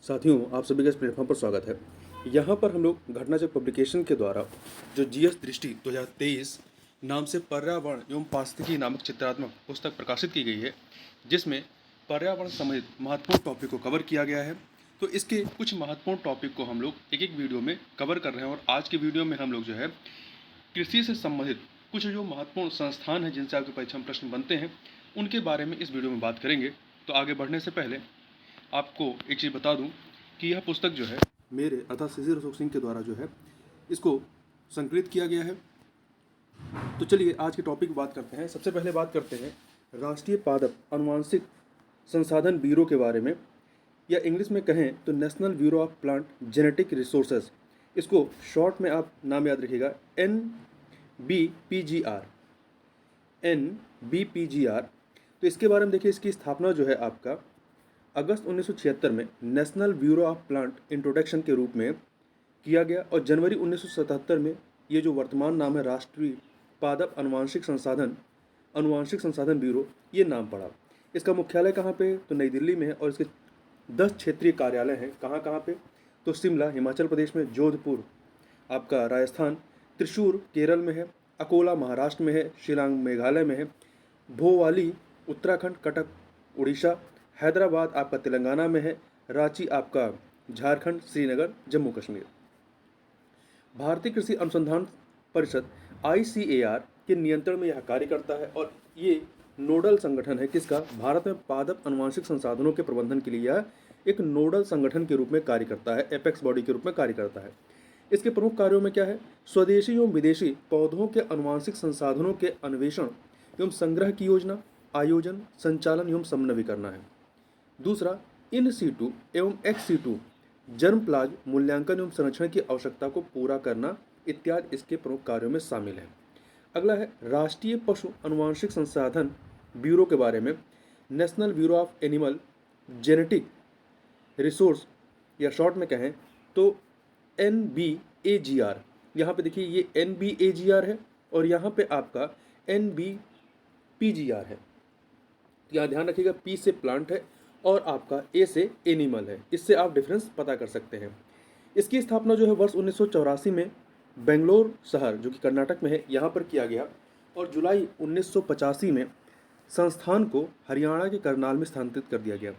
साथियों, आप सभी का इस प्लेटफॉर्म पर स्वागत है। यहाँ पर हम लोग घटनाचक्र पब्लिकेशन के द्वारा जो जीएस दृष्टि 2023 नाम से पर्यावरण एवं पारिस्थितिकी नामक चित्रात्मक पुस्तक प्रकाशित की गई है, जिसमें पर्यावरण संबंधित महत्वपूर्ण टॉपिक को कवर किया गया है। तो इसके कुछ महत्वपूर्ण टॉपिक को हम लोग एक एक वीडियो में कवर कर रहे हैं और आज के वीडियो में हम लोग जो है कृषि से संबंधित कुछ जो महत्वपूर्ण संस्थान हैं जिनसे आपके परीक्षा में प्रश्न बनते हैं, उनके बारे में इस वीडियो में बात करेंगे। तो आगे बढ़ने से पहले आपको एक चीज़ बता दूं कि यह पुस्तक जो है मेरे अर्थात शिशिर अशोक सिंह के द्वारा जो है इसको संकलित किया गया है। तो चलिए आज के टॉपिक बात करते हैं। सबसे पहले बात करते हैं राष्ट्रीय पादप अनुवांशिक संसाधन ब्यूरो के बारे में, या इंग्लिश में कहें तो national bureau of plant genetic resources. इसको शॉर्ट में आप नाम याद रखिएगा, NBPGR। NBPGR। तो इसके बारे में देखिए, इसकी स्थापना जो है आपका अगस्त 1976 में national bureau of plant introduction के रूप में किया गया और जनवरी 1977 में ये जो वर्तमान नाम है राष्ट्रीय पादप अनुवांशिक संसाधन ब्यूरो, ये नाम पड़ा। इसका मुख्यालय कहाँ पे? तो नई दिल्ली में है और इसके 10 क्षेत्रीय कार्यालय हैं। कहाँ कहाँ पे? तो शिमला हिमाचल प्रदेश में, जोधपुर आपका राजस्थान, त्रिशूर केरल में है, अकोला महाराष्ट्र में है, शिलांग मेघालय में है, भोवाली उत्तराखंड, कटक उड़ीसा, हैदराबाद आपका तेलंगाना में है, रांची आपका झारखंड, श्रीनगर जम्मू कश्मीर। भारतीय कृषि अनुसंधान परिषद ICAR के नियंत्रण में यह कार्य करता है और ये नोडल संगठन है। किसका? भारत में पादप अनुवांशिक संसाधनों के प्रबंधन के लिए यह एक नोडल संगठन के रूप में कार्य करता है, एपेक्स बॉडी के रूप में कार्य करता है। इसके प्रमुख कार्यों में क्या है? स्वदेशी एवं विदेशी पौधों के अनुवांशिक संसाधनों के अन्वेषण एवं संग्रह की योजना, आयोजन, संचालन एवं समन्वय करना है। दूसरा, इन सीटू एवं एक्स सीटू जर्मप्लाज मूल्यांकन एवं संरक्षण की आवश्यकता को पूरा करना इत्यादि इसके प्रमुख कार्यों में शामिल है। अगला है राष्ट्रीय पशु अनुवांशिक संसाधन ब्यूरो के बारे में, national bureau of animal genetic resource, या शॉर्ट में कहें तो NBAGR। यहाँ पे देखिए ये NBAGR है और यहाँ पे आपका NBPGR है। यहाँ ध्यान रखिएगा, P से प्लांट है और आपका A से एनिमल है। इससे आप डिफरेंस पता कर सकते हैं। इसकी स्थापना जो है वर्ष 1984 में बेंगलोर शहर जो कि कर्नाटक में है यहाँ पर किया गया और जुलाई 1985 में संस्थान को हरियाणा के करनाल में स्थानांतरित कर दिया गया।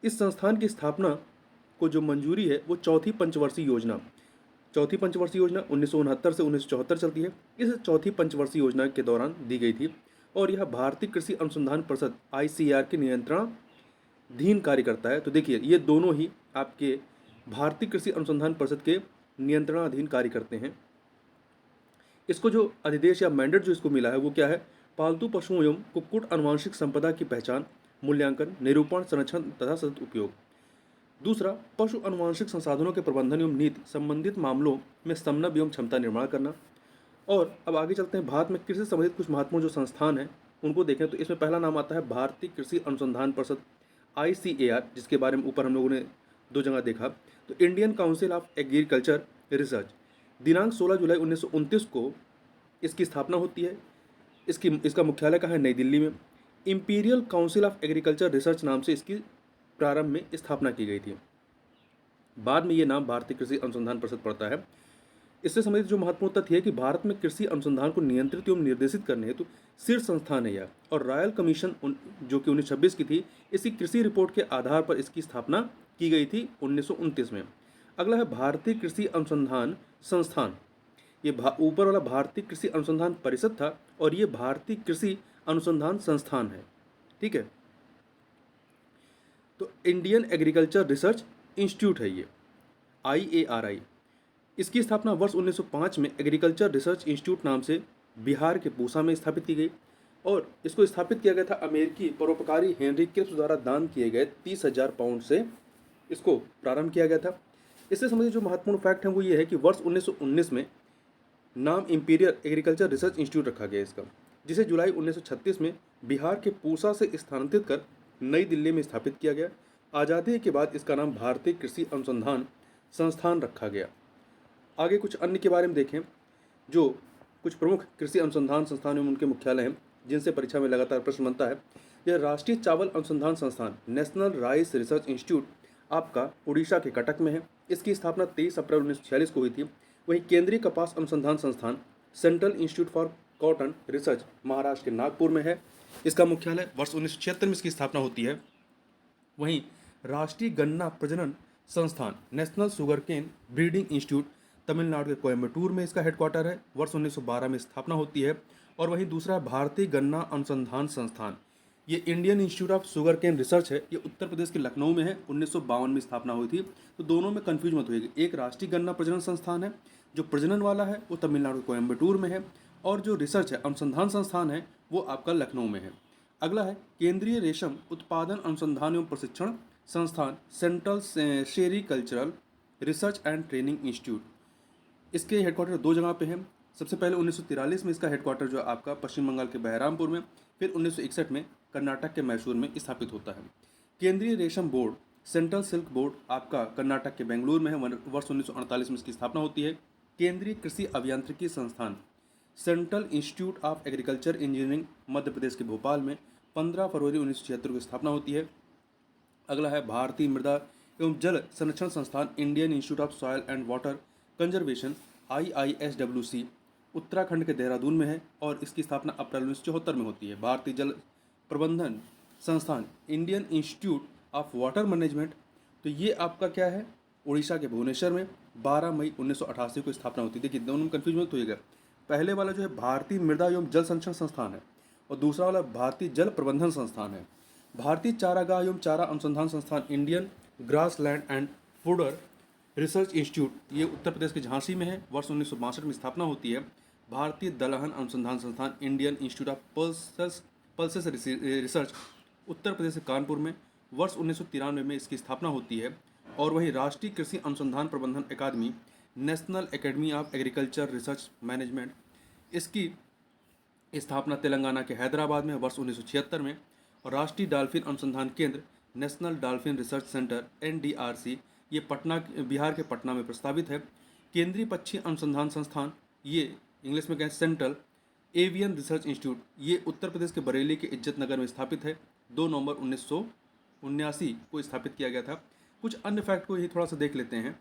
इस संस्थान की स्थापना को जो मंजूरी है वो चौथी पंचवर्षीय योजना 1969 से 1974 चलती है। इस चौथी पंचवर्षीय योजना के दौरान दी गई थी और यह भारतीय कृषि अनुसंधान परिषद ICAR के नियंत्रणाधीन कार्य करता है। तो देखिए ये दोनों ही आपके भारतीय कृषि अनुसंधान परिषद के नियंत्रणाधीन कार्य करते हैं। इसको जो अधिदेश या मैंडेट जो इसको मिला है वो क्या है? पालतू पशुओं एवं कुक्कुट अनुवांशिक संपदा की पहचान, मूल्यांकन, निरूपण, संरक्षण तथा सतत उपयोग। दूसरा, पशु अनुवांशिक संसाधनों के प्रबंधन एवं नीति संबंधित मामलों में समन्वय एवं क्षमता निर्माण करना। और अब आगे चलते हैं, भारत में कृषि से संबंधित कुछ महत्वपूर्ण जो संस्थान हैं उनको देखें तो इसमें पहला नाम आता है भारतीय कृषि अनुसंधान परिषद ICAR, जिसके बारे में ऊपर हम लोगों ने 2 जगह देखा। तो Indian council of Agriculture research, दिनांक 16 जुलाई 1929 को इसकी स्थापना होती है। इसका मुख्यालय कहाँ है? नई दिल्ली में। Imperial council of Agriculture research नाम से इसकी प्रारंभ में स्थापना की गई थी। बाद में ये नाम भारतीय कृषि अनुसंधान परिषद पड़ता है। इससे संबंधित जो महत्वपूर्ण तथ्य है कि भारत में कृषि अनुसंधान को नियंत्रित एवं निर्देशित करने हेतु शीर्ष संस्थान है यह, और रॉयल कमीशन जो कि 1926 की थी, इसी कृषि रिपोर्ट के आधार पर इसकी स्थापना की गई थी 1929 में। अगला है भारतीय कृषि अनुसंधान संस्थान। ये ऊपर वाला भारतीय कृषि अनुसंधान परिषद था और ये भारतीय कृषि अनुसंधान संस्थान है। ठीक है, तो इंडियन एग्रीकल्चर रिसर्च इंस्टीट्यूट है ये, IARI। इसकी स्थापना वर्ष 1905 में एग्रीकल्चर रिसर्च इंस्टीट्यूट नाम से बिहार के पूसा में स्थापित की गई और इसको स्थापित किया गया था अमेरिकी परोपकारी हेनरी क्रिप्स द्वारा दान किए गए 30,000 पाउंड से इसको प्रारंभ किया गया था। इससे संबंधित जो महत्वपूर्ण फैक्ट है वो ये है कि वर्ष 1919 में नाम इंपीरियल एग्रीकल्चर रिसर्च इंस्टीट्यूट रखा गया इसका, जिसे जुलाई 1936 में बिहार के पूसा से स्थानांतरित कर नई दिल्ली में स्थापित किया गया। आज़ादी के बाद इसका नाम भारतीय कृषि अनुसंधान संस्थान रखा गया। आगे कुछ अन्य के बारे में देखें, जो कुछ प्रमुख कृषि अनुसंधान संस्थान एवं उनके मुख्यालय हैं जिनसे परीक्षा में लगातार प्रश्न बनता है। यह राष्ट्रीय चावल अनुसंधान संस्थान, नेशनल राइस रिसर्च इंस्टीट्यूट आपका उड़ीसा के कटक में है। इसकी स्थापना 23 अप्रैल 1946 को हुई थी। वहीं केंद्रीय कपास अनुसंधान संस्थान Central institute for cotton research Maharashtra के नागपुर में है। इसका मुख्यालय वर्ष 1976 में इसकी स्थापना होती है। वहीं राष्ट्रीय गन्ना प्रजनन संस्थान national sugarcane breeding institute Tamil Nadu के कोयम्बटूर में इसका हेडक्वार्टर है। वर्ष 1912 में स्थापना होती है। और वहीं दूसरा है भारतीय गन्ना अनुसंधान संस्थान, ये Indian Institute of Sugar Cane Research है। ये उत्तर प्रदेश के लखनऊ में है। 1952 में स्थापना हुई थी। तो दोनों में कन्फ्यूज मत होइएगा, एक राष्ट्रीय गन्ना प्रजनन संस्थान है, जो प्रजनन वाला है वो तमिलनाडु कोयम्बटूर में है, और जो रिसर्च है अनुसंधान संस्थान है वो आपका लखनऊ में है। अगला है केंद्रीय रेशम उत्पादन अनुसंधान एवं प्रशिक्षण संस्थान central sericultural research and training institute. इसके हेडक्वार्टर दो जगह पे हैं। सबसे पहले 1943 में इसका हेडक्वार्टर जो आपका पश्चिम बंगाल के बहरामपुर में, फिर 1961 में कर्नाटक के मैसूर में स्थापित होता है। केंद्रीय रेशम बोर्ड सेंट्रल सिल्क बोर्ड आपका कर्नाटक के बेंगलुरु में है। वर्ष 1948 में इसकी स्थापना होती है। केंद्रीय कृषि अभियांत्रिकी संस्थान Central Institute of Agriculture Engineering Madhya Pradesh के भोपाल में 15 फरवरी 1976 को स्थापना होती है। अगला है भारतीय मृदा एवं जल संरक्षण संस्थान Indian Institute of soil and water conservation IISWC Uttarakhand के देहरादून में है, और इसकी स्थापना अप्रैल 1974 में होती है। भारतीय जल प्रबंधन संस्थान Indian Institute of water management, तो ये आपका क्या है, उड़ीसा के भुवनेश्वर में 12 मई 1988 को स्थापना होती है। देखिए दोनों में कन्फ्यूज मत होइएगा, पहले वाला जो है भारतीय मृदा एवं जल संरक्षण संस्थान है, और दूसरा वाला भारतीय जल प्रबंधन संस्थान है। भारतीय चारागाह एवं चारा अनुसंधान संस्थान Indian grass land and fodder research institute, ये उत्तर प्रदेश के झांसी में है। वर्ष 1962 में स्थापना होती है। भारतीय दलहन अनुसंधान संस्थान Indian Institute of Pulses Research Uttar Pradesh के कानपुर में वर्ष 1993 में इसकी स्थापना होती है। और वहीं राष्ट्रीय कृषि अनुसंधान प्रबंधन अकादमी National Academy of Agriculture Research Management, इसकी स्थापना तेलंगाना के हैदराबाद में वर्ष 1976 में। और राष्ट्रीय डॉल्फिन अनुसंधान केंद्र national dolphin research centre NDRC, ये पटना बिहार के पटना में प्रस्तावित है। केंद्रीय पक्षी अनुसंधान संस्थान, ये इंग्लिश में कहें सेंट्रल एवियन रिसर्च इंस्टीट्यूट, ये उत्तर प्रदेश के बरेली के इज्जत नगर में स्थापित है। 2 नवंबर 1979 को स्थापित किया गया था। कुछ अन्य फैक्ट को ही थोड़ा सा देख लेते हैं।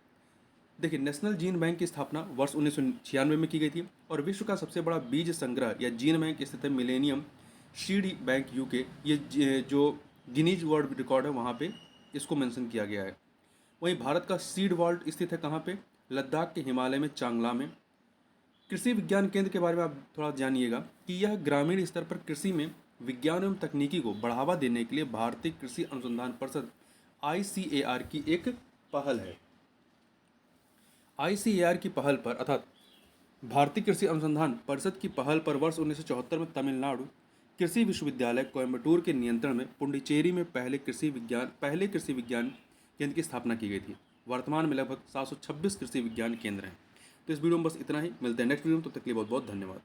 देखिए नेशनल जीन बैंक की स्थापना वर्ष 1996 में की गई थी, और विश्व का सबसे बड़ा बीज संग्रह या जीन बैंक स्थित है मिलेनियम सीड बैंक UK, ये जो गिनीज वर्ल्ड रिकॉर्ड है वहाँ पे इसको मेंशन किया गया है। वहीं भारत का सीड वॉल्ट स्थित है कहाँ पे, लद्दाख के हिमालय में चांगला में। कृषि विज्ञान केंद्र के बारे में आप थोड़ा जानिएगा कि यह ग्रामीण स्तर पर कृषि में विज्ञान एवं तकनीकी को बढ़ावा देने के लिए भारतीय कृषि अनुसंधान परिषद ICAR की एक पहल है। ICAR की पहल पर अर्थात भारतीय कृषि अनुसंधान परिषद की पहल पर वर्ष 1974 में तमिलनाडु कृषि विश्वविद्यालय कोयम्बटूर के नियंत्रण में पुडुचेरी में पहले कृषि विज्ञान केंद्र की स्थापना की गई थी। वर्तमान में लगभग 726 कृषि विज्ञान केंद्र हैं। तो इस वीडियो में बस इतना ही, मिलते हैं नेक्स्ट वीडियो में, तब तक के लिए बहुत बहुत धन्यवाद।